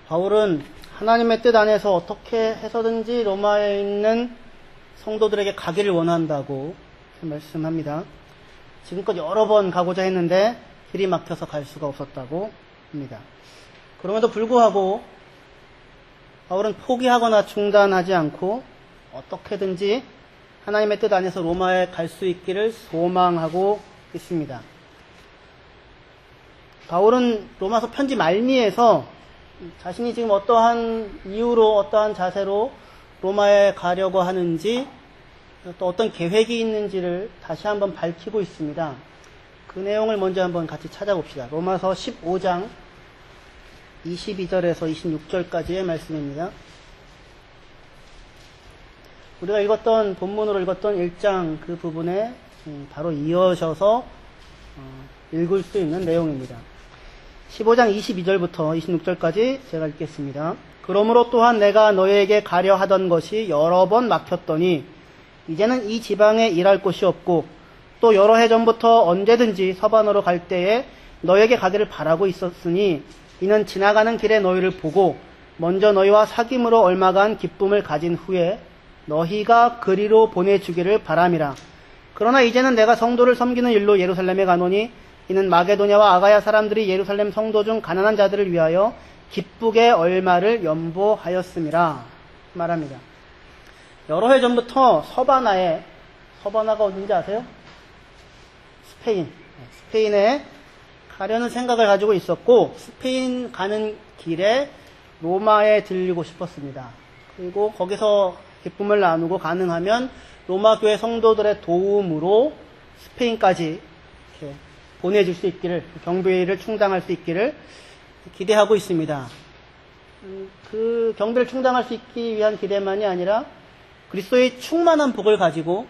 바울은 하나님의 뜻 안에서 어떻게 해서든지 로마에 있는 성도들에게 가기를 원한다고 말씀합니다. 지금껏 여러 번 가고자 했는데 길이 막혀서 갈 수가 없었다고 합니다. 그럼에도 불구하고 바울은 포기하거나 중단하지 않고 어떻게든지 하나님의 뜻 안에서 로마에 갈 수 있기를 소망하고 있습니다. 바울은 로마서 편지 말미에서 자신이 지금 어떠한 이유로 어떠한 자세로 로마에 가려고 하는지 또 어떤 계획이 있는지를 다시 한번 밝히고 있습니다. 그 내용을 먼저 한번 같이 찾아봅시다. 로마서 15장 22절에서 26절까지의 말씀입니다. 우리가 읽었던 본문으로 읽었던 1장 그 부분에 바로 이어져서 읽을 수 있는 내용입니다. 15장 22절부터 26절까지 제가 읽겠습니다. 그러므로 또한 내가 너에게 가려 하던 것이 여러 번 막혔더니 이제는 이 지방에 일할 곳이 없고 또 여러 해 전부터 언제든지 서반으로 갈 때에 너에게 가기를 바라고 있었으니 이는 지나가는 길에 너희를 보고 먼저 너희와 사귐으로 얼마간 기쁨을 가진 후에 너희가 그리로 보내주기를 바람이라. 그러나 이제는 내가 성도를 섬기는 일로 예루살렘에 가노니 이는 마게도냐와 아가야 사람들이 예루살렘 성도 중 가난한 자들을 위하여 기쁘게 얼마를 연보하였음이라 말합니다. 여러 해 전부터 서바나가 어딘지 아세요? 스페인에 가려는 생각을 가지고 있었고 스페인 가는 길에 로마에 들리고 싶었습니다. 그리고 거기서 기쁨을 나누고 가능하면 로마 교회 성도들의 도움으로 스페인까지 이렇게 보내줄 수 있기를, 경비를 충당할 수 있기를 기대하고 있습니다. 그 경비를 충당할 수 있기 위한 기대만이 아니라 그리스도의 충만한 복을 가지고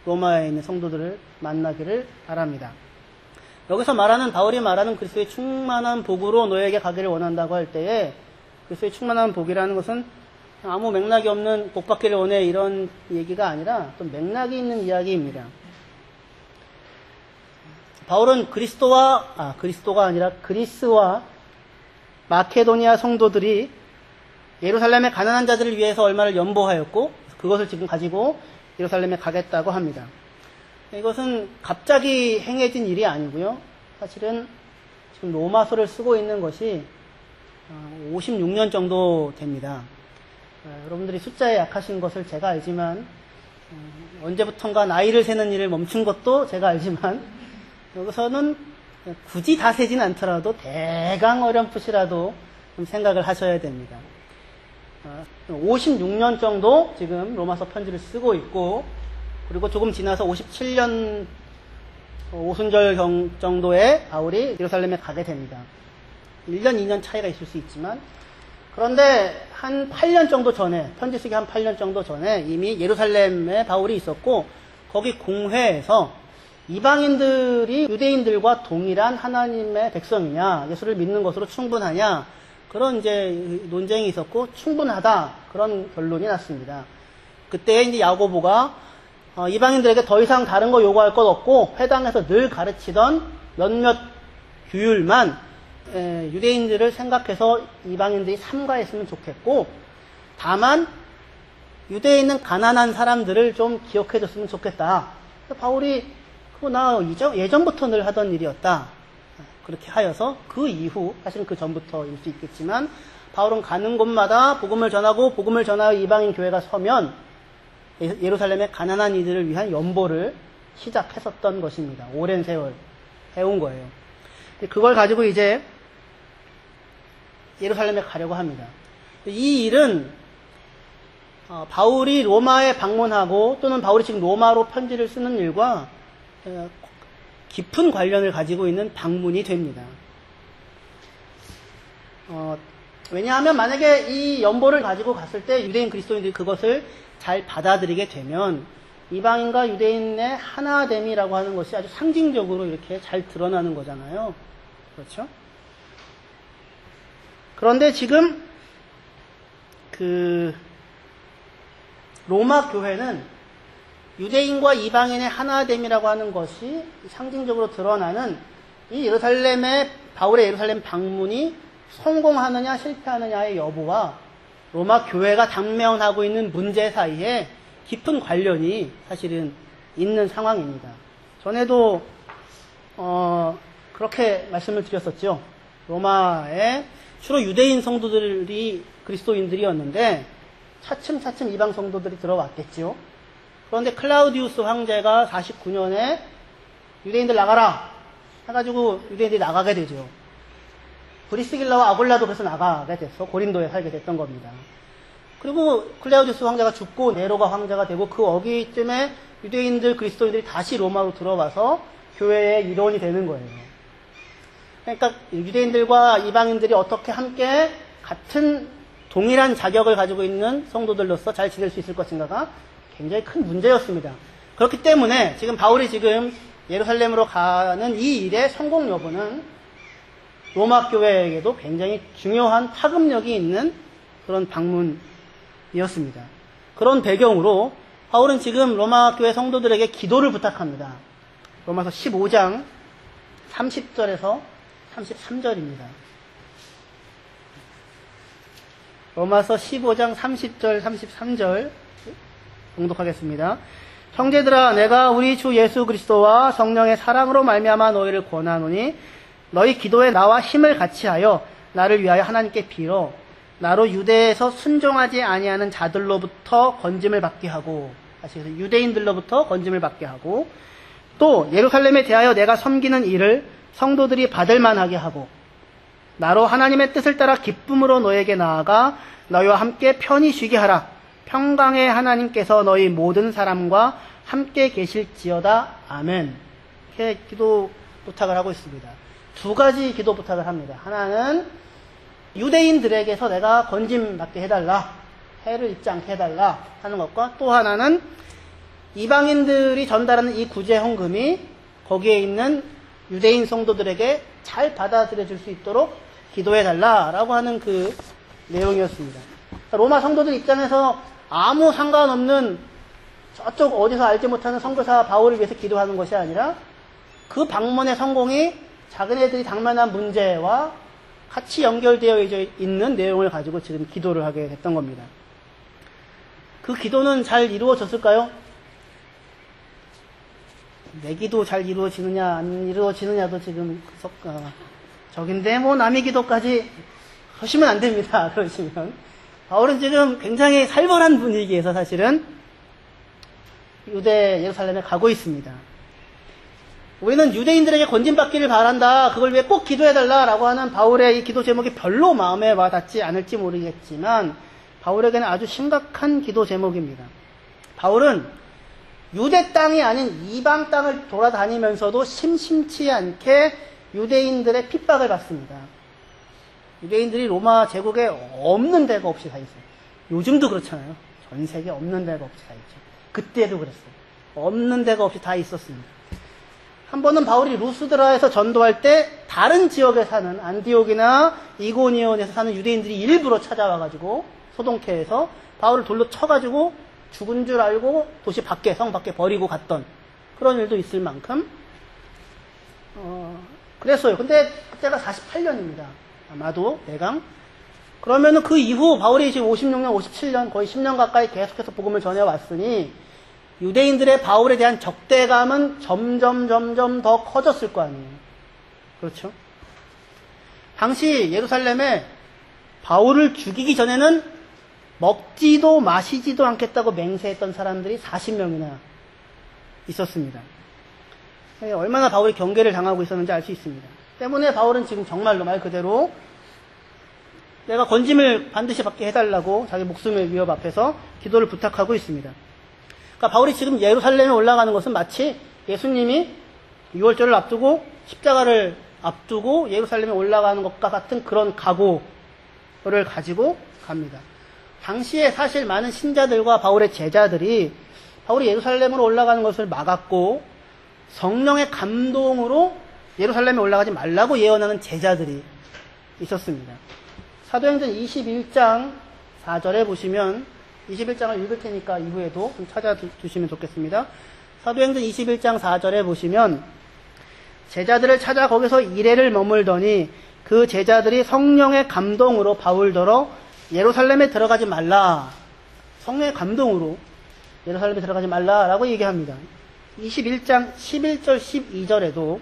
로마에 있는 성도들을 만나기를 바랍니다. 여기서 바울이 말하는 그리스도의 충만한 복으로 너에게 가기를 원한다고 할 때에 그리스도의 충만한 복이라는 것은 아무 맥락이 없는 복 받기를 원해 이런 얘기가 아니라 또 맥락이 있는 이야기입니다. 바울은 그리스가 아니라 그리스와 마케도니아 성도들이 예루살렘의 가난한 자들을 위해서 얼마를 연보하였고 그것을 지금 가지고 예루살렘에 가겠다고 합니다. 이것은 갑자기 행해진 일이 아니고요. 사실은 지금 로마서를 쓰고 있는 것이 56년 정도 됩니다. 여러분들이 숫자에 약하신 것을 제가 알지만 언제부턴가 나이를 세는 일을 멈춘 것도 제가 알지만 여기서는 굳이 다 세진 않더라도 대강 어렴풋이라도 좀 생각을 하셔야 됩니다. 56년 정도 지금 로마서 편지를 쓰고 있고 그리고 조금 지나서 57년 오순절 정도에 바울이 예루살렘에 가게 됩니다. 1년, 2년 차이가 있을 수 있지만 그런데 한 8년 정도 전에, 편지 쓰기 한 8년 정도 전에 이미 예루살렘에 바울이 있었고 거기 공회에서 이방인들이 유대인들과 동일한 하나님의 백성이냐, 예수를 믿는 것으로 충분하냐, 그런 이제 논쟁이 있었고 충분하다, 그런 결론이 났습니다. 그때 이제 야고보가 이방인들에게 더 이상 다른 거 요구할 것 없고 회당에서 늘 가르치던 몇몇 규율만 유대인들을 생각해서 이방인들이 삼가했으면 좋겠고 다만 유대에 있는 가난한 사람들을 좀 기억해줬으면 좋겠다. 바울이 그거 나 예전부터 늘 하던 일이었다. 그렇게 하여서 그 이후, 사실은 그 전부터일 수 있겠지만 바울은 가는 곳마다 복음을 전하고 복음을 전하여 이방인 교회가 서면 예루살렘의 가난한 이들을 위한 연보를 시작했었던 것입니다. 오랜 세월 해온 거예요. 그걸 가지고 이제 예루살렘에 가려고 합니다. 이 일은 바울이 로마에 방문하고 또는 바울이 지금 로마로 편지를 쓰는 일과 깊은 관련을 가지고 있는 방문이 됩니다. 왜냐하면 만약에 이 연보를 가지고 갔을 때 유대인 그리스도인들이 그것을 잘 받아들이게 되면 이방인과 유대인의 하나됨이라고 하는 것이 아주 상징적으로 이렇게 잘 드러나는 거잖아요. 그렇죠? 그런데 지금 로마 교회는 유대인과 이방인의 하나됨이라고 하는 것이 상징적으로 드러나는 이 바울의 예루살렘 방문이 성공하느냐 실패하느냐의 여부와 로마 교회가 당면하고 있는 문제 사이에 깊은 관련이 사실은 있는 상황입니다. 전에도 그렇게 말씀을 드렸었죠. 로마에 주로 유대인 성도들이 그리스도인들이었는데 차츰차츰 이방 성도들이 들어왔겠죠. 그런데 클라우디우스 황제가 49년에 유대인들 나가라 해가지고 유대인들이 나가게 되죠. 브리스길라와 아굴라도 그래서 나가게 돼서 고린도에 살게 됐던 겁니다. 그리고 클라우디우스 황제가 죽고 네로가 황제가 되고 그 어기쯤에 유대인들 그리스도인들이 다시 로마로 들어와서 교회의 일원이 되는 거예요. 그러니까 유대인들과 이방인들이 어떻게 함께 같은 동일한 자격을 가지고 있는 성도들로서 잘 지낼 수 있을 것인가가 굉장히 큰 문제였습니다. 그렇기 때문에 지금 바울이 지금 예루살렘으로 가는 이 일의 성공 여부는 로마 교회에게도 굉장히 중요한 파급력이 있는 그런 방문이었습니다. 그런 배경으로 바울은 지금 로마 교회 성도들에게 기도를 부탁합니다. 로마서 15장 30절에서 33절입니다. 로마서 15장 30절 33절 봉독하겠습니다. 형제들아, 내가 우리 주 예수 그리스도와 성령의 사랑으로 말미암아 너희를 권하노니 너희 기도에 나와 힘을 같이하여 나를 위하여 하나님께 빌어 나로 유대에서 순종하지 아니하는 자들로부터 건짐을 받게 하고, 다시 해서 유대인들로부터 건짐을 받게 하고, 또 예루살렘에 대하여 내가 섬기는 일을 성도들이 받을 만하게 하고, 나로 하나님의 뜻을 따라 기쁨으로 너에게 나아가 너희와 함께 편히 쉬게 하라. 평강의 하나님께서 너희 모든 사람과 함께 계실지어다. 아멘. 이렇게 기도 부탁을 하고 있습니다. 두 가지 기도 부탁을 합니다. 하나는 유대인들에게서 내가 건짐 받게 해달라, 해를 입지 않게 해달라 하는 것과, 또 하나는 이방인들이 전달하는 이 구제 헌금이 거기에 있는 유대인 성도들에게 잘 받아들여 줄 수 있도록 기도해달라라고 하는 그 내용이었습니다. 로마 성도들 입장에서 아무 상관없는 저쪽 어디서 알지 못하는 선교사 바울을 위해서 기도하는 것이 아니라 그 방문의 성공이 자기네들이 당면한 문제와 같이 연결되어 있는 내용을 가지고 지금 기도를 하게 됐던 겁니다. 그 기도는 잘 이루어졌을까요? 내 기도 잘 이루어지느냐 안 이루어지느냐도 지금 적인데 뭐 남의 기도까지 하시면 안 됩니다. 그러시면 바울은 지금 굉장히 살벌한 분위기에서 사실은 유대 예루살렘에 가고 있습니다. 우리는 유대인들에게 건짐받기를 바란다, 그걸 위해 꼭 기도해달라라고 하는 바울의 이 기도 제목이 별로 마음에 와닿지 않을지 모르겠지만 바울에게는 아주 심각한 기도 제목입니다. 바울은 유대 땅이 아닌 이방 땅을 돌아다니면서도 심심치 않게 유대인들의 핍박을 받습니다. 유대인들이 로마 제국에 없는 데가 없이 다 있어요. 요즘도 그렇잖아요. 전 세계 없는 데가 없이 다 있죠. 그때도 그랬어요. 없는 데가 없이 다 있었습니다. 한 번은 바울이 루스드라에서 전도할 때 다른 지역에 사는 안디옥이나 이고니온에서 사는 유대인들이 일부러 찾아와가지고 소동케에서 바울을 돌로 쳐가지고 죽은 줄 알고 도시 밖에, 성 밖에 버리고 갔던 그런 일도 있을 만큼 그랬어요. 근데 그때가 48년입니다. 아마도 대강. 그러면은 그 이후 바울이 지금 56년, 57년, 거의 10년 가까이 계속해서 복음을 전해왔으니 유대인들의 바울에 대한 적대감은 점점 더 커졌을 거 아니에요. 그렇죠? 당시 예루살렘에 바울을 죽이기 전에는 먹지도 마시지도 않겠다고 맹세했던 사람들이 40명이나 있었습니다. 얼마나 바울이 경계를 당하고 있었는지 알 수 있습니다. 때문에 바울은 지금 정말로 말 그대로 내가 건짐을 반드시 받게 해달라고 자기 목숨의 위협 앞에서 기도를 부탁하고 있습니다. 그러니까 바울이 지금 예루살렘에 올라가는 것은 마치 예수님이 6월절을 앞두고 십자가를 앞두고 예루살렘에 올라가는 것과 같은 그런 각오를 가지고 갑니다. 당시에 사실 많은 신자들과 바울의 제자들이 바울이 예루살렘으로 올라가는 것을 막았고 성령의 감동으로 예루살렘에 올라가지 말라고 예언하는 제자들이 있었습니다. 사도행전 21장 4절에 보시면 21장을 읽을 테니까 이후에도 좀 찾아두시면 좋겠습니다. 사도행전 21장 4절에 보시면 제자들을 찾아 거기서 이래를 머물더니 그 제자들이 성령의 감동으로 바울더러 예루살렘에 들어가지 말라. 성령의 감동으로 예루살렘에 들어가지 말라라고 얘기합니다. 21장 11절 12절에도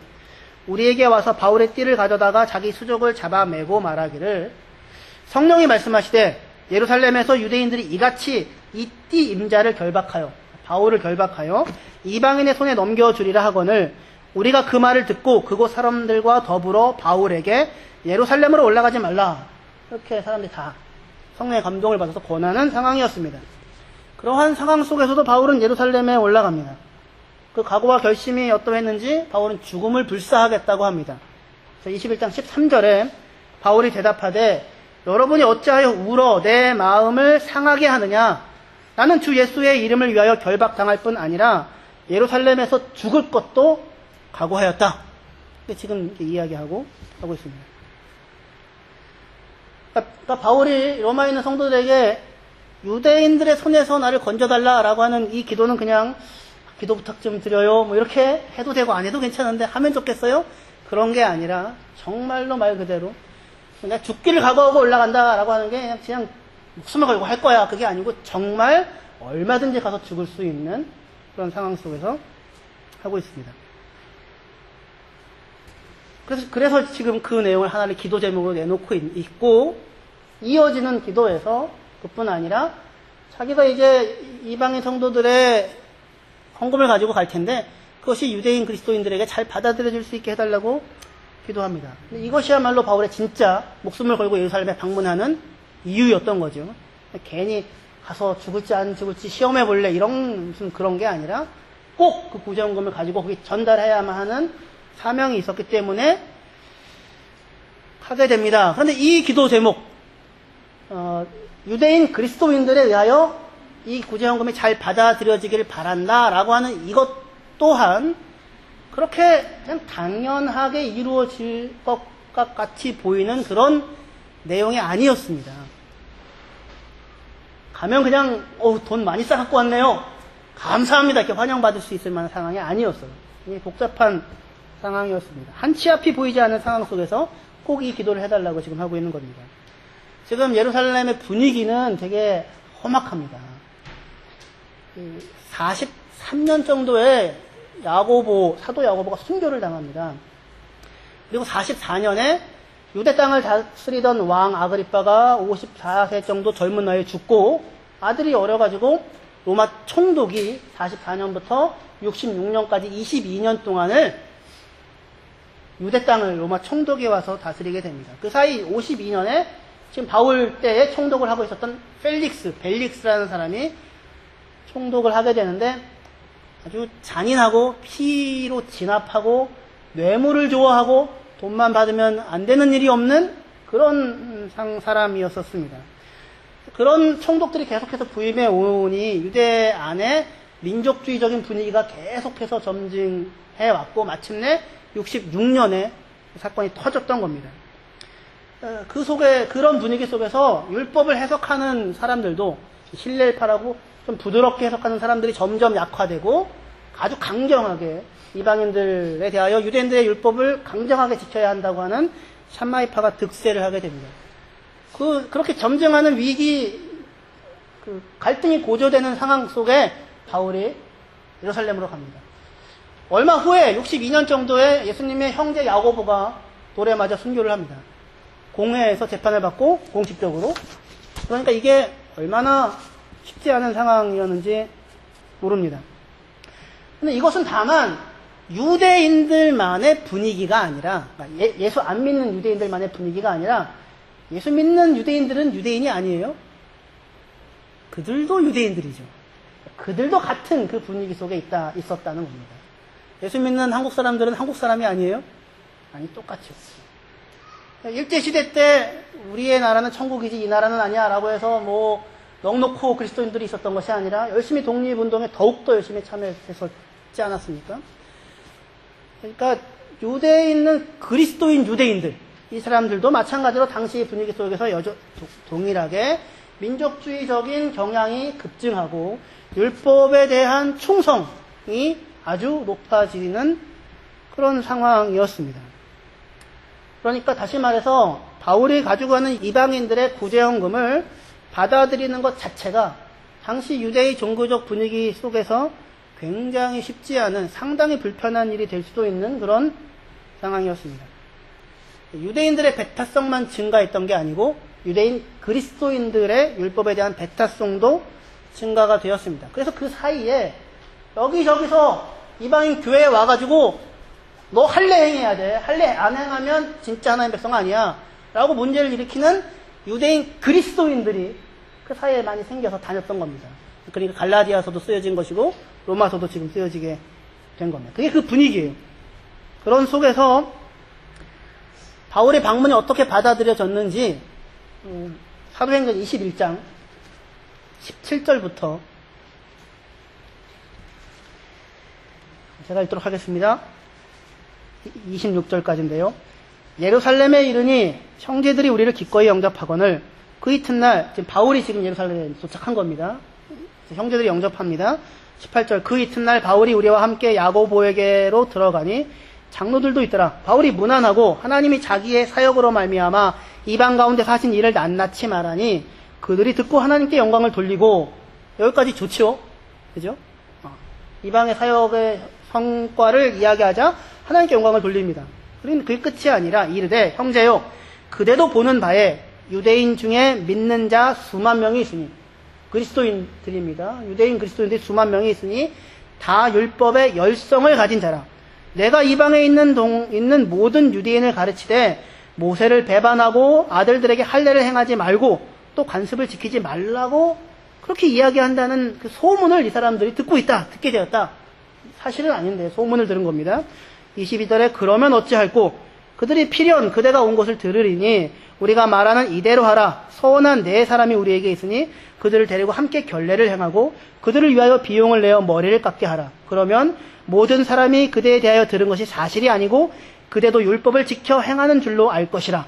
우리에게 와서 바울의 띠를 가져다가 자기 수족을 잡아매고 말하기를 성령이 말씀하시되 예루살렘에서 유대인들이 이같이 이 띠 임자를 결박하여 바울을 결박하여 이방인의 손에 넘겨주리라 하거늘 우리가 그 말을 듣고 그곳 사람들과 더불어 바울에게 예루살렘으로 올라가지 말라. 이렇게 사람들이 다 성령의 감동을 받아서 권하는 상황이었습니다. 그러한 상황 속에서도 바울은 예루살렘에 올라갑니다. 그 각오와 결심이 어떠했는지 바울은 죽음을 불사하겠다고 합니다. 21장 13절에 바울이 대답하되 여러분이 어찌하여 울어 내 마음을 상하게 하느냐. 나는 주 예수의 이름을 위하여 결박당할 뿐 아니라 예루살렘에서 죽을 것도 각오하였다. 지금 이야기하고 하고 있습니다. 그러니까 바울이 로마에 있는 성도들에게 유대인들의 손에서 나를 건져달라라고 하는 이 기도는 그냥 기도 부탁 좀 드려요. 뭐 이렇게 해도 되고 안 해도 괜찮은데 하면 좋겠어요? 그런 게 아니라 정말로 말 그대로 내가 죽기를 각오하고 올라간다라고 하는 게 그냥 목숨을 걸고 할 거야. 그게 아니고 정말 얼마든지 가서 죽을 수 있는 그런 상황 속에서 하고 있습니다. 그래서 지금 그 내용을 하나를 기도 제목으로 내놓고 있고 이어지는 기도에서 그뿐 아니라 자기가 이제 이방인 성도들의 헌금을 가지고 갈 텐데 그것이 유대인 그리스도인들에게 잘 받아들여질 수 있게 해달라고 기도합니다. 이것이야말로 바울의 진짜 목숨을 걸고 예루살렘에 방문하는 이유였던 거죠. 괜히 가서 죽을지 안 죽을지 시험해 볼래 이런 무슨 그런 게 아니라 꼭 그 구제헌금을 가지고 거기 전달해야만 하는 사명이 있었기 때문에 하게 됩니다. 그런데 이 기도 제목 유대인 그리스도인들에 의하여 이 구제헌금이 잘 받아들여지기를 바란다라고 하는 이것 또한 그렇게 그냥 당연하게 이루어질 것과 같이 보이는 그런 내용이 아니었습니다. 가면 그냥 돈 많이 싸갖고 왔네요. 감사합니다. 이렇게 환영받을 수 있을 만한 상황이 아니었어요. 복잡한 상황이었습니다. 한치 앞이 보이지 않는 상황 속에서 꼭 이 기도를 해달라고 지금 하고 있는 겁니다. 지금 예루살렘의 분위기는 되게 험악합니다. 43년 정도의 사도 야고보가 순교를 당합니다. 그리고 44년에 유대 땅을 다스리던 왕 아그리빠가 54세 정도 젊은 나이에 죽고 아들이 어려가지고 로마 총독이 44년부터 66년까지 22년 동안을 유대 땅을 로마 총독이 와서 다스리게 됩니다. 그 사이 52년에 지금 바울 때에 총독을 하고 있었던 벨릭스라는 사람이 총독을 하게 되는데 아주 잔인하고 피로 진압하고 뇌물을 좋아하고 돈만 받으면 안 되는 일이 없는 그런 사람이었었습니다. 그런 총독들이 계속해서 부임해 오니 유대 안에 민족주의적인 분위기가 계속해서 점증해 왔고 마침내 66년에 사건이 터졌던 겁니다. 그런 분위기 속에서 율법을 해석하는 사람들도 힐렐파라고 좀 부드럽게 해석하는 사람들이 점점 약화되고 아주 강경하게 이방인들에 대하여 유대인들의 율법을 강경하게 지켜야 한다고 하는 샴마이파가 득세를 하게 됩니다. 그렇게 점증하는 갈등이 고조되는 상황 속에 바울이 예루살렘으로 갑니다. 얼마 후에 62년 정도에 예수님의 형제 야고보가 돌에 맞아 순교를 합니다. 공회에서 재판을 받고 공식적으로. 그러니까 이게 얼마나 쉽지 않은 상황이었는지 모릅니다. 근데 이것은 다만 유대인들만의 분위기가 아니라 예수 안 믿는 유대인들만의 분위기가 아니라 예수 믿는 유대인들은 유대인이 아니에요. 그들도 유대인들이죠. 그들도 같은 그 분위기 속에 있었다는 겁니다. 예수 믿는 한국 사람들은 한국 사람이 아니에요? 아니, 똑같죠. 일제시대 때 우리의 나라는 천국이지 이 나라는 아니야 라고 해서 넉넉히 그리스도인들이 있었던 것이 아니라 열심히 독립운동에 더욱더 열심히 참여했었지 않았습니까? 그러니까 유대인은 그리스도인 유대인들 이 사람들도 마찬가지로 당시 분위기 속에서 동일하게 민족주의적인 경향이 급증하고 율법에 대한 충성이 아주 높아지는 그런 상황이었습니다. 그러니까 다시 말해서 바울이 가지고 가는 이방인들의 구제헌금을 받아들이는 것 자체가 당시 유대의 종교적 분위기 속에서 굉장히 쉽지 않은, 상당히 불편한 일이 될 수도 있는 그런 상황이었습니다. 유대인들의 배타성만 증가했던 게 아니고 유대인 그리스도인들의 율법에 대한 배타성도 증가가 되었습니다. 그래서 그 사이에 여기저기서 이방인 교회에 와가지고 너 할례 행해야 돼. 할례 안 행하면 진짜 하나님의 백성 아니야. 라고 문제를 일으키는 유대인 그리스도인들이 그 사이에 많이 생겨서 다녔던 겁니다. 그러니까 갈라디아서도 쓰여진 것이고 로마서도 지금 쓰여지게 된 겁니다. 그게 그 분위기예요. 그런 속에서 바울의 방문이 어떻게 받아들여졌는지 사도행전 21장 17절부터 제가 읽도록 하겠습니다. 26절까지인데요. 예루살렘에 이르니 형제들이 우리를 기꺼이 영접하거늘 그 이튿날, 지금 바울이 지금 예루살렘에 도착한 겁니다. 형제들이 영접합니다. 18절, 그 이튿날 바울이 우리와 함께 야고보에게로 들어가니 장로들도 있더라. 바울이 무난하고 하나님이 자기의 사역으로 말미암아 이방 가운데 하신 일을 낱낱이 말하니 그들이 듣고 하나님께 영광을 돌리고, 여기까지 좋죠? 그죠? 이방의 사역의 성과를 이야기하자 하나님께 영광을 돌립니다. 그러니 그게 끝이 아니라 이르되 형제요 그대도 보는 바에 유대인 중에 믿는 자 수만 명이 있으니, 그리스도인들입니다. 유대인 그리스도인들이 수만 명이 있으니 다 율법의 열성을 가진 자라. 내가 이방에 있는 모든 유대인을 가르치되 모세를 배반하고 아들들에게 할례를 행하지 말고 또 관습을 지키지 말라고 그렇게 이야기한다는 그 소문을 이 사람들이 듣게 되었다. 사실은 아닌데 소문을 들은 겁니다. 22절에 그러면 어찌할꼬 그들이 필연 그대가 온 것을 들으리니 우리가 말하는 이대로 하라. 서원한 네 사람이 우리에게 있으니 그들을 데리고 함께 결례를 행하고 그들을 위하여 비용을 내어 머리를 깎게 하라. 그러면 모든 사람이 그대에 대하여 들은 것이 사실이 아니고 그대도 율법을 지켜 행하는 줄로 알 것이라.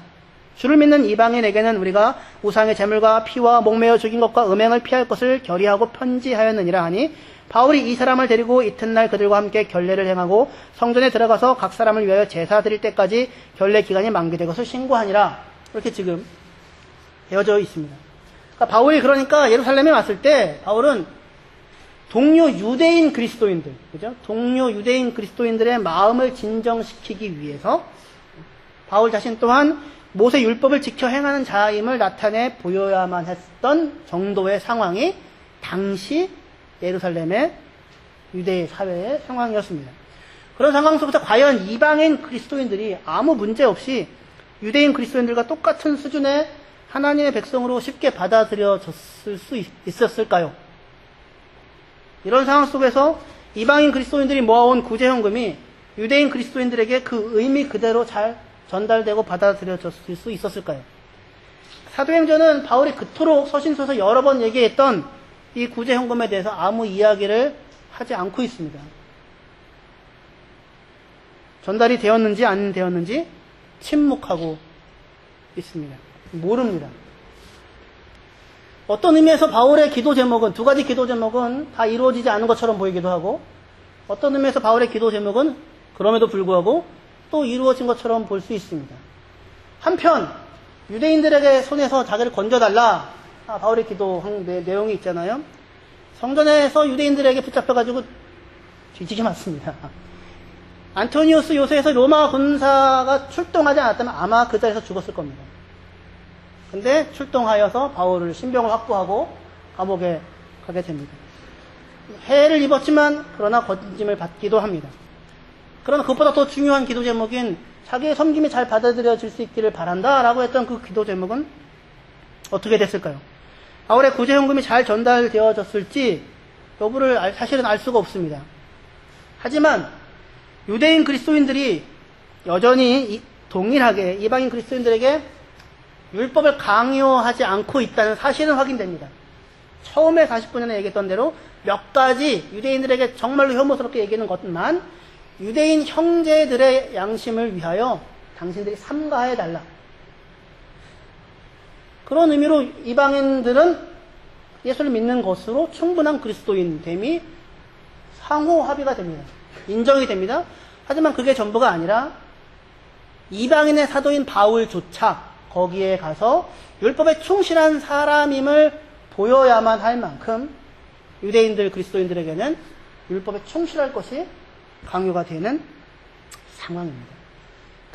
주를 믿는 이방인에게는 우리가 우상의 제물과 피와 목매어 죽인 것과 음행을 피할 것을 결의하고 편지하였느니라 하니, 바울이 이 사람을 데리고 이튿날 그들과 함께 결례를 행하고 성전에 들어가서 각 사람을 위하여 제사 드릴 때까지 결례 기간이 만기된 것을 신고하니라. 이렇게 지금 되어져 있습니다. 그러니까 바울이 그러니까 예루살렘에 왔을 때 바울은 동료 유대인 그리스도인들, 그죠? 동료 유대인 그리스도인들의 마음을 진정시키기 위해서 바울 자신 또한 모세 율법을 지켜 행하는 자임을 나타내 보여야만 했던 정도의 상황이 당시 예루살렘의 유대 사회의 상황이었습니다. 그런 상황 속에서 과연 이방인 그리스도인들이 아무 문제 없이 유대인 그리스도인들과 똑같은 수준의 하나님의 백성으로 쉽게 받아들여졌을 수 있었을까요? 이런 상황 속에서 이방인 그리스도인들이 모아온 구제헌금이 유대인 그리스도인들에게 그 의미 그대로 잘 전달되고 받아들여졌을 수 있었을까요? 사도행전은 바울이 그토록 서신서에서 여러 번 얘기했던 이 구제헌금에 대해서 아무 이야기를 하지 않고 있습니다. 전달이 되었는지 안 되었는지 침묵하고 있습니다. 모릅니다. 어떤 의미에서 바울의 기도 제목은, 두 가지 기도 제목은 다 이루어지지 않은 것처럼 보이기도 하고, 어떤 의미에서 바울의 기도 제목은 그럼에도 불구하고 또 이루어진 것처럼 볼 수 있습니다. 한편 유대인들에게 손에서 자기를 건져달라, 바울의 기도한 내용이 있잖아요. 성전에서 유대인들에게 붙잡혀가지고 뒤지게 맞습니다. 안토니우스 요새에서 로마 군사가 출동하지 않았다면 아마 그 자리에서 죽었을 겁니다. 근데 출동하여서 바울을 신병을 확보하고 감옥에 가게 됩니다. 해를 입었지만 그러나 건짐을 받기도 합니다. 그러나 그것보다 더 중요한 기도 제목인 자기의 섬김이 잘 받아들여질 수 있기를 바란다 라고 했던 그 기도 제목은 어떻게 됐을까요? 바울의 구제헌금이 잘 전달되어졌을지 여부를 사실은 알 수가 없습니다. 하지만 유대인 그리스도인들이 여전히 동일하게 이방인 그리스도인들에게 율법을 강요하지 않고 있다는 사실은 확인됩니다. 처음에 40분 전에 얘기했던 대로 몇 가지 유대인들에게 정말로 혐오스럽게 얘기하는 것만 유대인 형제들의 양심을 위하여 당신들이 삼가해달라. 그런 의미로 이방인들은 예수를 믿는 것으로 충분한 그리스도인됨이 상호 합의가 됩니다. 인정이 됩니다. 하지만 그게 전부가 아니라 이방인의 사도인 바울조차 거기에 가서 율법에 충실한 사람임을 보여야만 할 만큼 유대인들, 그리스도인들에게는 율법에 충실할 것이 강요가 되는 상황입니다.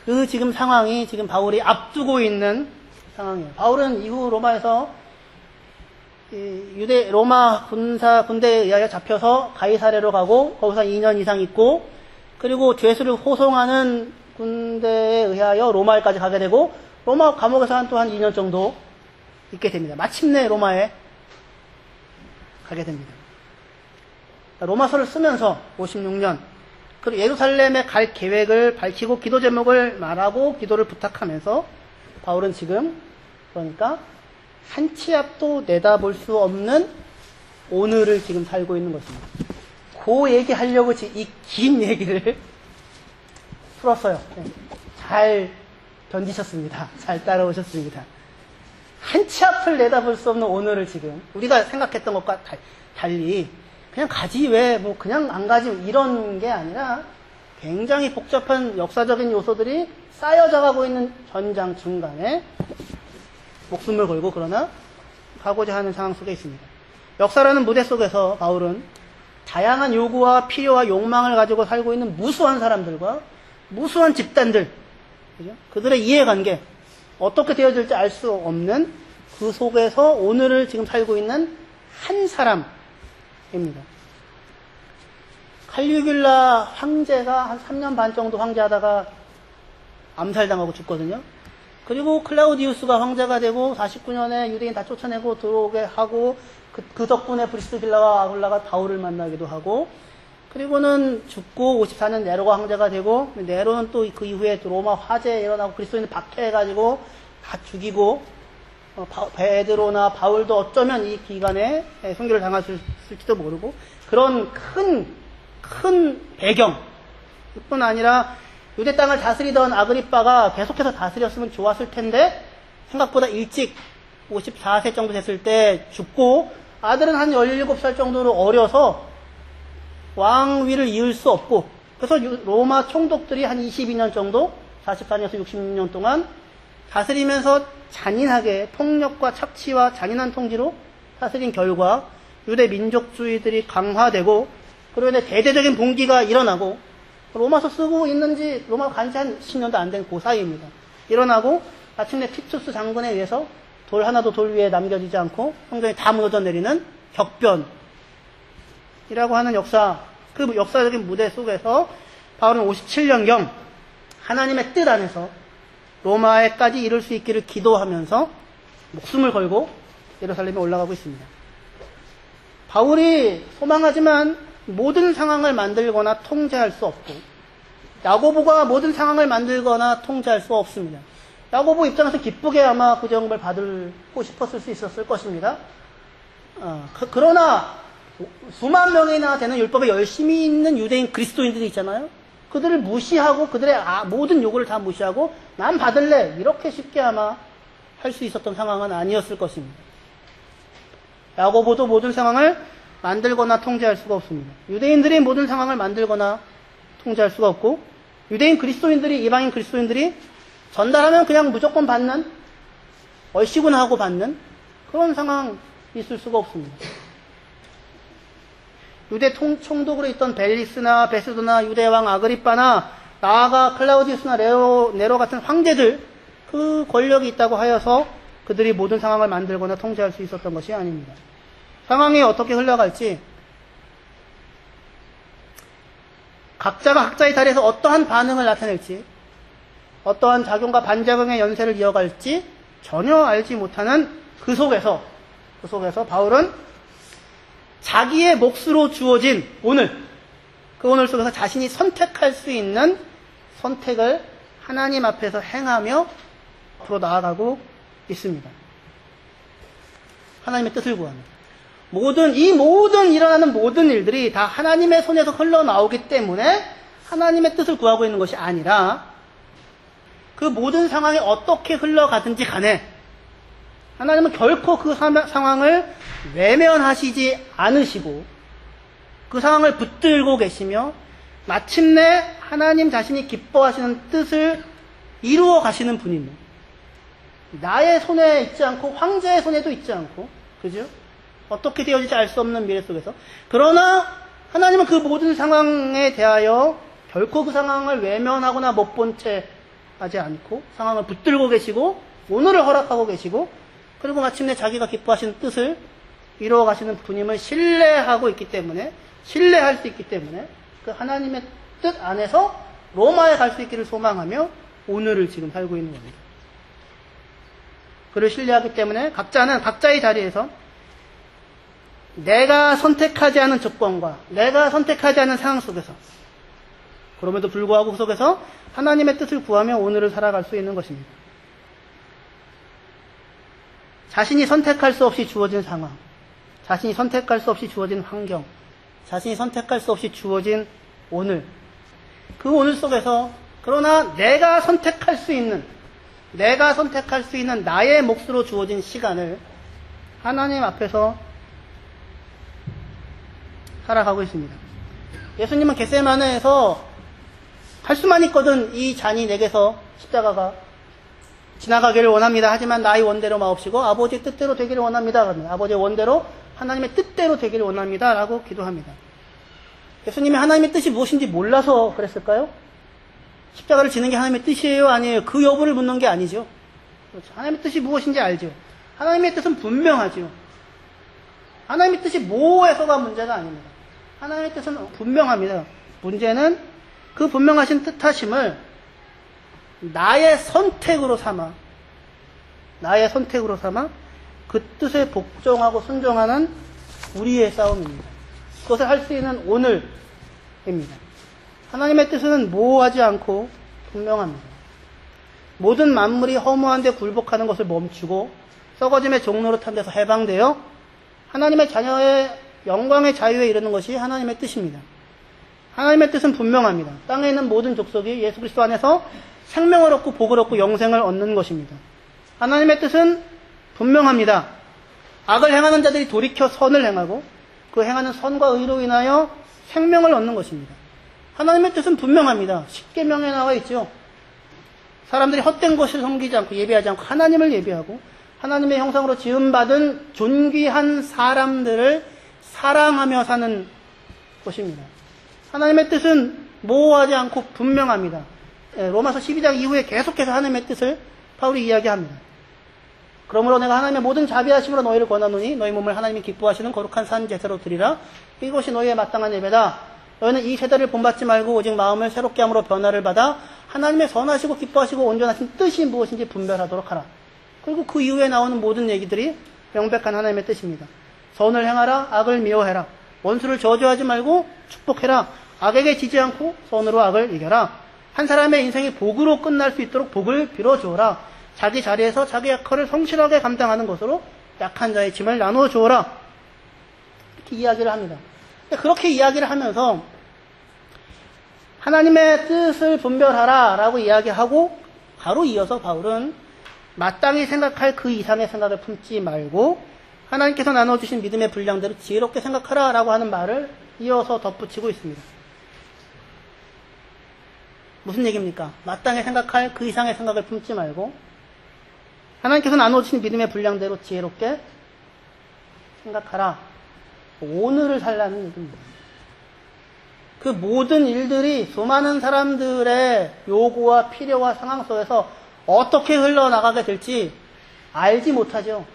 그 지금 상황이 지금 바울이 앞두고 있는 상황이에요. 바울은 이후 로마에서 로마 군대에 의하여 잡혀서 가이사레로 가고 거기서 2년 이상 있고, 그리고 죄수를 호송하는 군대에 의하여 로마에까지 가게 되고, 로마 감옥에서 또 한 2년 정도 있게 됩니다. 마침내 로마에 가게 됩니다. 로마서를 쓰면서 56년, 그리고 예루살렘에 갈 계획을 밝히고 기도 제목을 말하고 기도를 부탁하면서 바울은 지금 그러니까 한 치 앞도 내다볼 수 없는 오늘을 지금 살고 있는 것입니다. 그 얘기하려고 이 긴 얘기를 풀었어요. 잘 견디셨습니다. 잘 따라오셨습니다. 한 치 앞을 내다볼 수 없는 오늘을 지금 우리가 생각했던 것과 달리 그냥 가지 왜 뭐 그냥 안 가지 이런 게 아니라 굉장히 복잡한 역사적인 요소들이 쌓여져 가고 있는 전장 중간에 목숨을 걸고 그러나 가고자 하는 상황 속에 있습니다. 역사라는 무대 속에서 바울은 다양한 요구와 필요와 욕망을 가지고 살고 있는 무수한 사람들과 무수한 집단들, 그죠? 그들의 이해관계, 어떻게 되어질지 알 수 없는 그 속에서 오늘을 지금 살고 있는 한 사람입니다. 칼리굴라 황제가 한 3년 반 정도 황제하다가 암살당하고 죽거든요. 그리고 클라우디우스가 황제가 되고 49년에 유대인 다 쫓아내고 들어오게 하고 그 덕분에 브리스길라와 아굴라가 바울을 만나기도 하고, 그리고는 죽고 54년 네로가 황제가 되고, 네로는 또 그 이후에 로마 화재 일어나고 그리스도인을 박해해가지고 다 죽이고, 베드로나 바울도 어쩌면 이 기간에 순교를 당했을지도 모르고, 그런 큰 배경 뿐 아니라 유대 땅을 다스리던 아그리빠가 계속해서 다스렸으면 좋았을 텐데 생각보다 일찍 54세 정도 됐을 때 죽고, 아들은 한 17살 정도로 어려서 왕위를 이을 수 없고, 그래서 로마 총독들이 한 22년 정도 44년에서 66년 동안 다스리면서 잔인하게 폭력과 착취와 잔인한 통치로 다스린 결과 유대 민족주의들이 강화되고, 그리고 이제 대대적인 봉기가 일어나고, 로마서 쓰고 있는지 로마 간지 한 10년도 안 된 그 사이입니다. 일어나고 마침내 티투스 장군에 의해서 돌 하나도 돌 위에 남겨지지 않고 성전이 다 무너져 내리는 격변이라고 하는 역사, 그 역사적인 무대 속에서 바울은 57년경 하나님의 뜻 안에서 로마에까지 이룰 수 있기를 기도하면서 목숨을 걸고 예루살렘에 올라가고 있습니다. 바울이 소망하지만 모든 상황을 만들거나 통제할 수 없고, 야고보가 모든 상황을 만들거나 통제할 수 없습니다. 야고보 입장에서 기쁘게 아마 그 정보를 받고 싶었을 수 있었을 것입니다. 그러나 수만 명이나 되는 율법에 열심히 있는 유대인 그리스도인들이 있잖아요. 그들을 무시하고 그들의 모든 요구를 다 무시하고 난 받을래 이렇게 쉽게 아마 할 수 있었던 상황은 아니었을 것입니다. 야고보도 모든 상황을 만들거나 통제할 수가 없습니다. 유대인들이 모든 상황을 만들거나 통제할 수가 없고, 유대인 그리스도인들이, 이방인 그리스도인들이 전달하면 그냥 무조건 받는, 얼씨구나 하고 받는 그런 상황이 있을 수가 없습니다. 유대 총독으로 있던 벨리스나 베스도나 유대왕 아그리빠나 나아가 클라우디우스나 네로 같은 황제들, 그 권력이 있다고 하여서 그들이 모든 상황을 만들거나 통제할 수 있었던 것이 아닙니다. 상황이 어떻게 흘러갈지, 각자가 각자의 자리에서 어떠한 반응을 나타낼지, 어떠한 작용과 반작용의 연쇄를 이어갈지 전혀 알지 못하는 그 속에서 바울은 자기의 몫으로 주어진 오늘, 그 오늘 속에서 자신이 선택할 수 있는 선택을 하나님 앞에서 행하며 앞으로 나아가고 있습니다. 하나님의 뜻을 구합니다. 이 모든 일어나는 모든 일들이 다 하나님의 손에서 흘러나오기 때문에 하나님의 뜻을 구하고 있는 것이 아니라, 그 모든 상황이 어떻게 흘러가든지 간에 하나님은 결코 그 상황을 외면하시지 않으시고 그 상황을 붙들고 계시며 마침내 하나님 자신이 기뻐하시는 뜻을 이루어 가시는 분이며, 나의 손에 있지 않고 황제의 손에도 있지 않고, 그죠? 어떻게 되어질지 알 수 없는 미래 속에서. 그러나 하나님은 그 모든 상황에 대하여 결코 그 상황을 외면하거나 못 본 채 하지 않고 상황을 붙들고 계시고 오늘을 허락하고 계시고, 그리고 마침내 자기가 기뻐하시는 뜻을 이루어 가시는 분임을 신뢰하고 있기 때문에, 신뢰할 수 있기 때문에 그 하나님의 뜻 안에서 로마에 갈 수 있기를 소망하며 오늘을 지금 살고 있는 겁니다. 그를 신뢰하기 때문에 각자는 각자의 자리에서 내가 선택하지 않은 조건과 내가 선택하지 않은 상황 속에서, 그럼에도 불구하고 그 속에서 하나님의 뜻을 구하며 오늘을 살아갈 수 있는 것입니다. 자신이 선택할 수 없이 주어진 상황, 자신이 선택할 수 없이 주어진 환경, 자신이 선택할 수 없이 주어진 오늘, 그 오늘 속에서 그러나 내가 선택할 수 있는 나의 몫으로 주어진 시간을 하나님 앞에서 살아가고 있습니다. 예수님은 겟세마네에서 할 수만 있거든 이 잔이 내게서 십자가가 지나가기를 원합니다. 하지만 나의 원대로 마옵시고 아버지의 뜻대로 되기를 원합니다. 아버지의 원대로 하나님의 뜻대로 되기를 원합니다. 라고 기도합니다. 예수님이 하나님의 뜻이 무엇인지 몰라서 그랬을까요? 십자가를 지는 게 하나님의 뜻이에요? 아니에요? 그 여부를 묻는 게 아니죠. 그렇죠. 하나님의 뜻이 무엇인지 알죠. 하나님의 뜻은 분명하죠. 하나님의 뜻이 뭐에서가 문제가 아닙니다. 하나님의 뜻은 분명합니다. 문제는 그 분명하신 뜻하심을 나의 선택으로 삼아 그 뜻에 복종하고 순종하는 우리의 싸움입니다. 그것을 할 수 있는 오늘입니다. 하나님의 뜻은 모호하지 않고 분명합니다. 모든 만물이 허무한데 굴복하는 것을 멈추고 썩어짐의 종로로 탄 데서 해방되어 하나님의 자녀의 영광의 자유에 이르는 것이 하나님의 뜻입니다. 하나님의 뜻은 분명합니다. 땅에 있는 모든 족속이 예수 그리스도 안에서 생명을 얻고 복을 얻고 영생을 얻는 것입니다. 하나님의 뜻은 분명합니다. 악을 행하는 자들이 돌이켜 선을 행하고 그 행하는 선과 의로 인하여 생명을 얻는 것입니다. 하나님의 뜻은 분명합니다. 십계명에 나와 있죠. 사람들이 헛된 것을 섬기지 않고 예배하지 않고 하나님을 예배하고 하나님의 형상으로 지음받은 존귀한 사람들을 사랑하며 사는 것입니다. 하나님의 뜻은 모호하지 않고 분명합니다. 로마서 12장 이후에 계속해서 하나님의 뜻을 바울이 이야기합니다. 그러므로 내가 하나님의 모든 자비하심으로 너희를 권하노니 너희 몸을 하나님이 기뻐하시는 거룩한 산 제사로 드리라. 이것이 너희의 마땅한 예배다. 너희는 이 세대를 본받지 말고 오직 마음을 새롭게 함으로 변화를 받아 하나님의 선하시고 기뻐하시고 온전하신 뜻이 무엇인지 분별하도록 하라. 그리고 그 이후에 나오는 모든 얘기들이 명백한 하나님의 뜻입니다. 선을 행하라. 악을 미워해라. 원수를 저주하지 말고 축복해라. 악에게 지지 않고 선으로 악을 이겨라. 한 사람의 인생이 복으로 끝날 수 있도록 복을 빌어주어라. 자기 자리에서 자기 역할을 성실하게 감당하는 것으로 약한 자의 짐을 나누어 주어라. 이렇게 이야기를 합니다. 그렇게 이야기를 하면서 하나님의 뜻을 분별하라 라고 이야기하고 바로 이어서 바울은 마땅히 생각할 그 이상의 생각을 품지 말고 하나님께서 나눠주신 믿음의 분량대로 지혜롭게 생각하라 라고 하는 말을 이어서 덧붙이고 있습니다. 무슨 얘기입니까? 마땅히 생각할 그 이상의 생각을 품지 말고 하나님께서 나눠주신 믿음의 분량대로 지혜롭게 생각하라. 오늘을 살라는 얘기입니다. 그 모든 일들이 수많은 사람들의 요구와 필요와 상황 속에서 어떻게 흘러나가게 될지 알지 못하죠.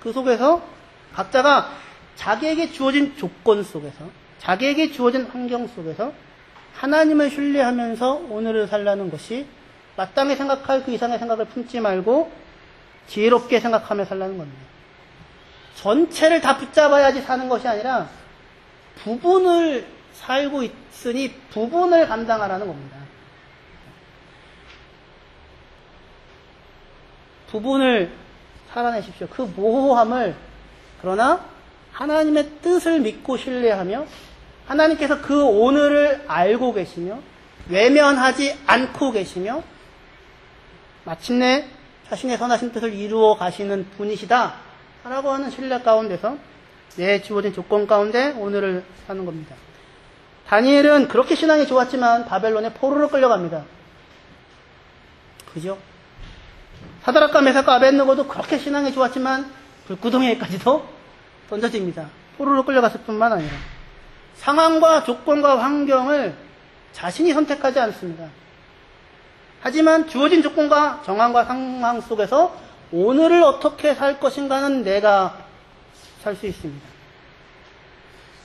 그 속에서 각자가 자기에게 주어진 조건 속에서, 자기에게 주어진 환경 속에서 하나님을 신뢰하면서 오늘을 살라는 것이 마땅히 생각할 그 이상의 생각을 품지 말고 지혜롭게 생각하며 살라는 겁니다. 전체를 다 붙잡아야지 사는 것이 아니라 부분을 살고 있으니 부분을 감당하라는 겁니다. 부분을 살아내십시오. 그 모호함을, 그러나 하나님의 뜻을 믿고 신뢰하며 하나님께서 그 오늘을 알고 계시며 외면하지 않고 계시며 마침내 자신의 선하신 뜻을 이루어 가시는 분이시다 라고 하는 신뢰 가운데서 내 주어진 조건 가운데 오늘을 사는 겁니다. 다니엘은 그렇게 신앙이 좋았지만 바벨론에 포로로 끌려갑니다. 그죠? 사드락과 메삭과 아벳느고도 그렇게 신앙이 좋았지만 불구덩이에까지도 던져집니다. 포로로 끌려갔을 뿐만 아니라 상황과 조건과 환경을 자신이 선택하지 않습니다. 하지만 주어진 조건과 정황과 상황 속에서 오늘을 어떻게 살 것인가는 내가 살 수 있습니다.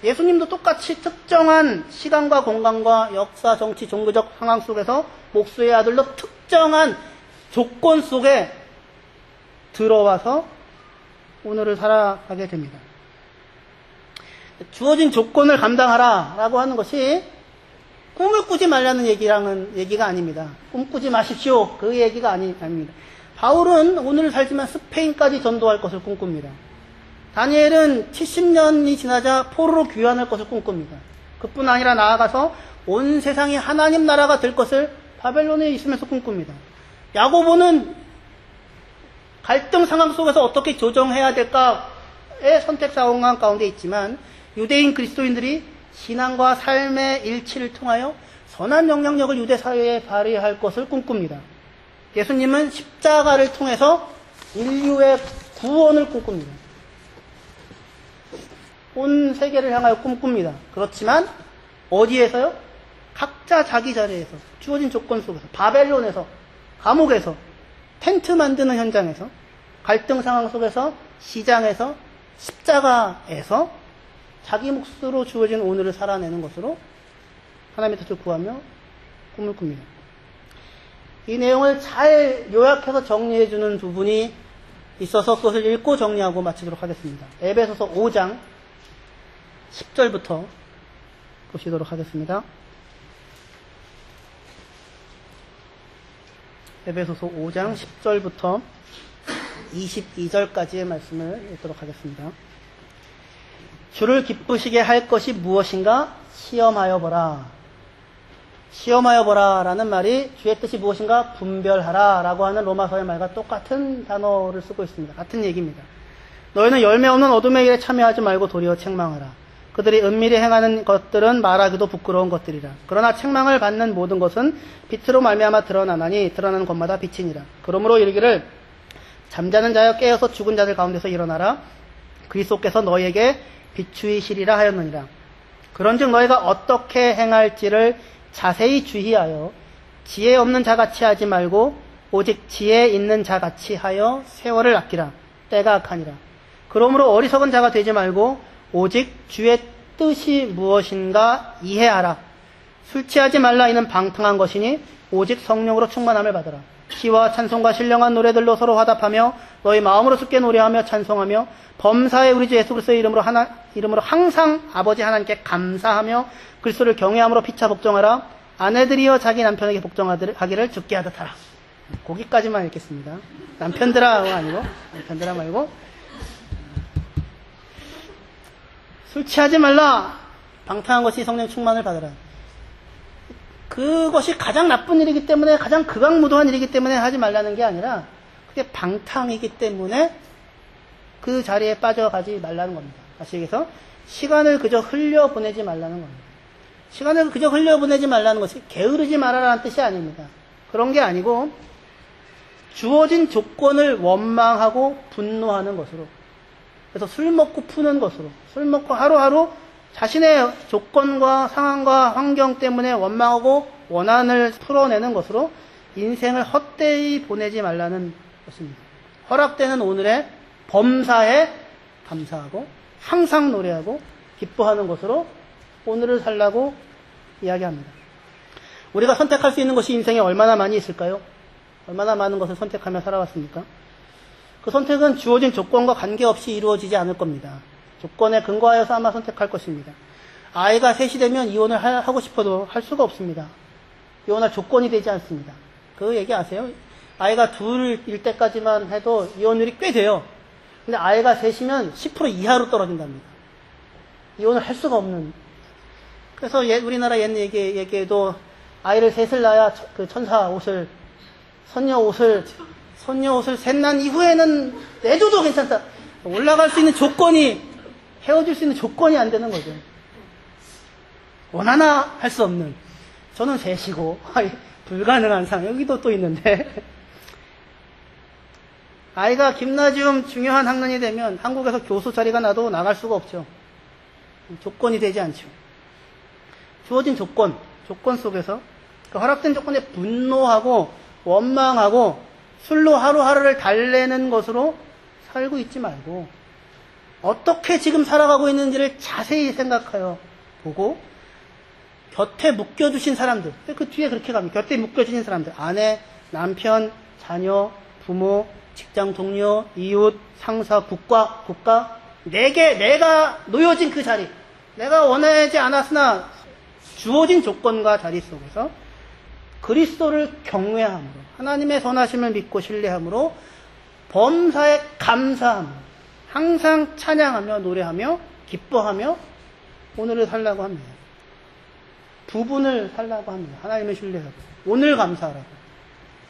예수님도 똑같이 특정한 시간과 공간과 역사, 정치, 종교적 상황 속에서 목수의 아들로 특정한 조건 속에 들어와서 오늘을 살아가게 됩니다. 주어진 조건을 감당하라 라고 하는 것이 꿈을 꾸지 말라는 얘기가 아닙니다. 꿈꾸지 마십시오. 그 얘기가 아닙니다. 바울은 오늘을 살지만 스페인까지 전도할 것을 꿈꿉니다. 다니엘은 70년이 지나자 포로로 귀환할 것을 꿈꿉니다. 그뿐 아니라 나아가서 온 세상이 하나님 나라가 될 것을 바벨론에 있으면서 꿈꿉니다. 야고보는 갈등 상황 속에서 어떻게 조정해야 될까의 선택 상황 가운데 있지만 유대인 그리스도인들이 신앙과 삶의 일치를 통하여 선한 영향력을 유대 사회에 발휘할 것을 꿈꿉니다. 예수님은 십자가를 통해서 인류의 구원을 꿈꿉니다. 온 세계를 향하여 꿈꿉니다. 그렇지만 어디에서요? 각자 자기 자리에서 주어진 조건 속에서 바벨론에서 감옥에서 텐트 만드는 현장에서 갈등 상황 속에서 시장에서 십자가에서 자기 몫으로 주어진 오늘을 살아내는 것으로 하나님의 뜻을 구하며 꿈을 꿉니다. 이 내용을 잘 요약해서 정리해주는 부분이 있어서 그것을 읽고 정리하고 마치도록 하겠습니다. 에베소서 5장 10절부터 보시도록 하겠습니다. 에베소서 5장 10절부터 22절까지의 말씀을 읽도록 하겠습니다. 주를 기쁘시게 할 것이 무엇인가 시험하여 보라. 시험하여 보라 라는 말이 주의 뜻이 무엇인가 분별하라 라고 하는 로마서의 말과 똑같은 단어를 쓰고 있습니다. 같은 얘기입니다. 너희는 열매 없는 어둠의 일에 참여하지 말고 도리어 책망하라. 그들이 은밀히 행하는 것들은 말하기도 부끄러운 것들이라. 그러나 책망을 받는 모든 것은 빛으로 말미암아 드러나나니 드러나는 것마다 빛이니라. 그러므로 이르기를 잠자는 자여 깨어서 죽은 자들 가운데서 일어나라. 그리스도께서 너희에게 비추이시리라 하였느니라. 그런즉 너희가 어떻게 행할지를 자세히 주의하여 지혜 없는 자같이 하지 말고 오직 지혜 있는 자같이 하여 세월을 아끼라. 때가 악하니라. 그러므로 어리석은 자가 되지 말고 오직 주의 뜻이 무엇인가 이해하라. 술 취하지 말라. 이는 방탕한 것이니 오직 성령으로 충만함을 받으라. 시와 찬송과 신령한 노래들로 서로 화답하며 너희 마음으로 주께 노래하며 찬송하며 범사의 우리 주 예수 그리스도의 이름으로 항상 아버지 하나님께 감사하며 그리스도를 경외함으로 피차 복종하라. 아내들이여 자기 남편에게 복종하기를 주께 하듯 하라. 거기까지만 읽겠습니다. 남편들아 아니고 남편들아 말고 술 취하지 말라. 방탕한 것이 성령 충만을 받으라. 그것이 가장 나쁜 일이기 때문에 가장 극악무도한 일이기 때문에 하지 말라는 게 아니라 그게 방탕이기 때문에 그 자리에 빠져가지 말라는 겁니다. 다시 얘기해서 시간을 그저 흘려보내지 말라는 겁니다. 시간을 그저 흘려보내지 말라는 것이 게으르지 말아라는 뜻이 아닙니다. 그런 게 아니고 주어진 조건을 원망하고 분노하는 것으로, 그래서 술 먹고 푸는 것으로, 술 먹고 하루하루 자신의 조건과 상황과 환경 때문에 원망하고 원한을 풀어내는 것으로 인생을 헛되이 보내지 말라는 것입니다. 허락되는 오늘의 범사에 감사하고 항상 노래하고 기뻐하는 것으로 오늘을 살라고 이야기합니다. 우리가 선택할 수 있는 것이 인생에 얼마나 많이 있을까요? 얼마나 많은 것을 선택하며 살아왔습니까? 그 선택은 주어진 조건과 관계없이 이루어지지 않을 겁니다. 조건에 근거하여서 아마 선택할 것입니다. 아이가 셋이 되면 이혼을 하고 싶어도 할 수가 없습니다. 이혼할 조건이 되지 않습니다. 그 얘기 아세요? 아이가 둘일 때까지만 해도 이혼율이 꽤 돼요. 근데 아이가 셋이면 10% 이하로 떨어진답니다. 이혼을 할 수가 없는. 그래서 우리나라 옛 얘기에도 아이를 셋을 낳아야 그 천사 옷을, 선녀 옷을 셋 난 이후에는 내줘도 괜찮다. 올라갈 수 있는 조건이, 헤어질 수 있는 조건이 안 되는 거죠. 원하나 할 수 없는. 저는 셋이고, 불가능한 상황. 여기도 또 있는데. 아이가 김나지움 중요한 학년이 되면 한국에서 교수 자리가 나도 나갈 수가 없죠. 조건이 되지 않죠. 주어진 조건 속에서 그 허락된 조건에 분노하고 원망하고 술로 하루하루를 달래는 것으로 살고 있지 말고 어떻게 지금 살아가고 있는지를 자세히 생각하여 보고 곁에 묶여주신 사람들, 그 뒤에 그렇게 가면 곁에 묶여주신 사람들, 아내, 남편, 자녀, 부모, 직장 동료, 이웃, 상사, 국가, 내가 놓여진 그 자리, 내가 원하지 않았으나 주어진 조건과 자리 속에서 그리스도를 경외함으로, 하나님의 선하심을 믿고 신뢰함으로, 범사에 감사함으로, 항상 찬양하며 노래하며 기뻐하며 오늘을 살라고 합니다. 부분을 살라고 합니다. 하나님을 신뢰하고, 오늘 감사하라고,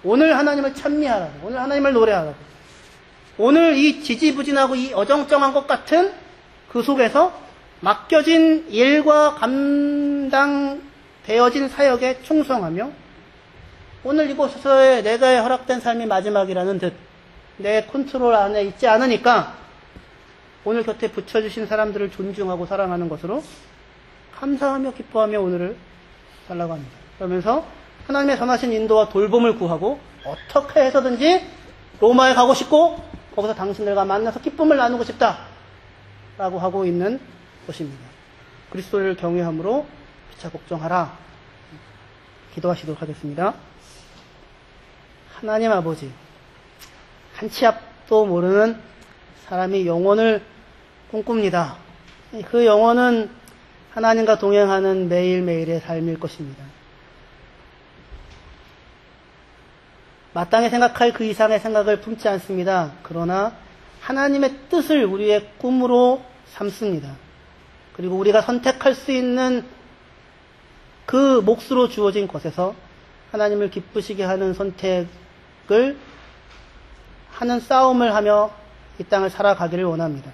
오늘 하나님을 찬미하라고, 오늘 하나님을 노래하라고, 오늘 이 지지부진하고 이 어정쩡한 것 같은 그 속에서 맡겨진 일과 감당되어진 사역에 충성하며 오늘 이곳에서의 내가 허락된 삶이 마지막이라는 듯 내 컨트롤 안에 있지 않으니까 오늘 곁에 붙여주신 사람들을 존중하고 사랑하는 것으로 감사하며 기뻐하며 오늘을 살라고 합니다. 그러면서 하나님의 선하신 인도와 돌봄을 구하고 어떻게 해서든지 로마에 가고 싶고 거기서 당신들과 만나서 기쁨을 나누고 싶다 라고 하고 있는 것입니다. 그리스도를 경외함으로 피차 걱정하라. 기도하시도록 하겠습니다. 하나님 아버지, 한 치 앞도 모르는 사람이 영원을 꿈꿉니다. 그 영혼은 하나님과 동행하는 매일매일의 삶일 것입니다. 마땅히 생각할 그 이상의 생각을 품지 않습니다. 그러나 하나님의 뜻을 우리의 꿈으로 삼습니다. 그리고 우리가 선택할 수 있는 그 몫으로 주어진 것에서 하나님을 기쁘시게 하는 선택을 하는 싸움을 하며 이 땅을 살아가기를 원합니다.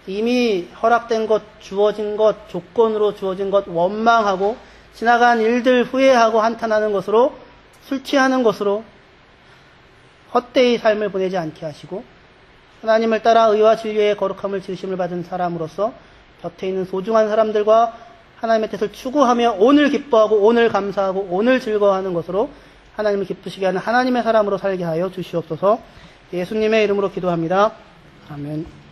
이미 허락된 것, 주어진 것, 조건으로 주어진 것 원망하고 지나간 일들 후회하고 한탄하는 것으로 술 취하는 것으로 헛되이 삶을 보내지 않게 하시고 하나님을 따라 의와 진리의 거룩함을 지으심을 받은 사람으로서 곁에 있는 소중한 사람들과 하나님의 뜻을 추구하며 오늘 기뻐하고 오늘 감사하고 오늘 즐거워하는 것으로 하나님을 기쁘시게 하는 하나님의 사람으로 살게 하여 주시옵소서. 예수님의 이름으로 기도합니다. 아멘.